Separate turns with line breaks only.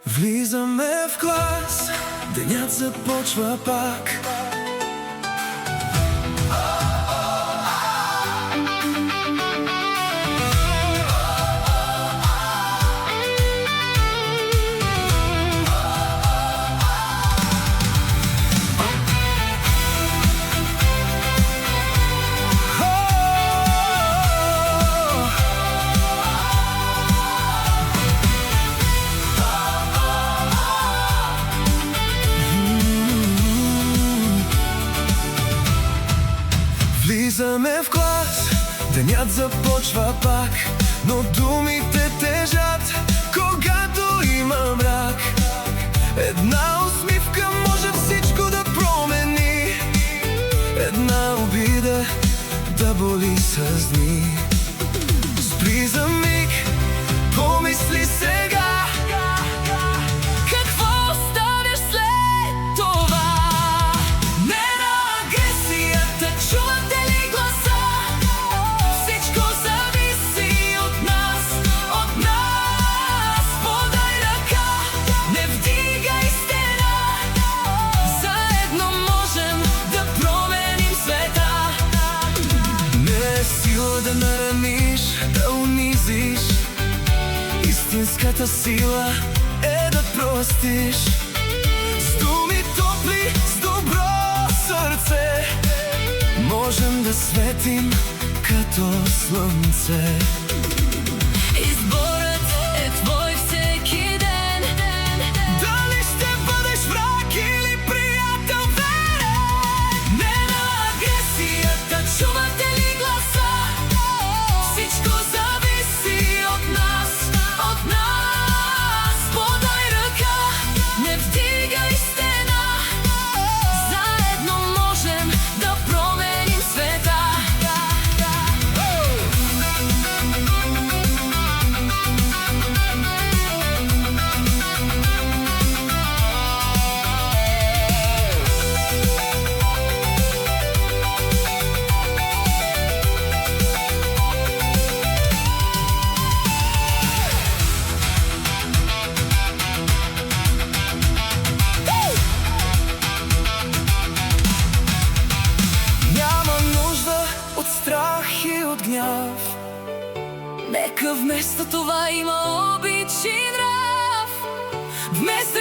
Влизаме в клас, денят започва пак. Влизаме в клас, денят започва пак, но думите тежат, когато има мрак. Една усмивка може всичко да промени, една обида да боли с дни. Спри за миг, помисли сега, да нараниш, да унизиш. Истинската сила е да простиш. С думи топли, с добро сърце можем да светим като слънце. Изборът е твой всеки ден. Дали ще бъдеш враг или приятел верен? Не на агресията, чувате ли гласа? Всичко зависи от нас, от нас. Подай ръка, не вдигай стена. Заедно можем да променим света. Страх и от гняв, нека вместо това има обич и нрав. Вместо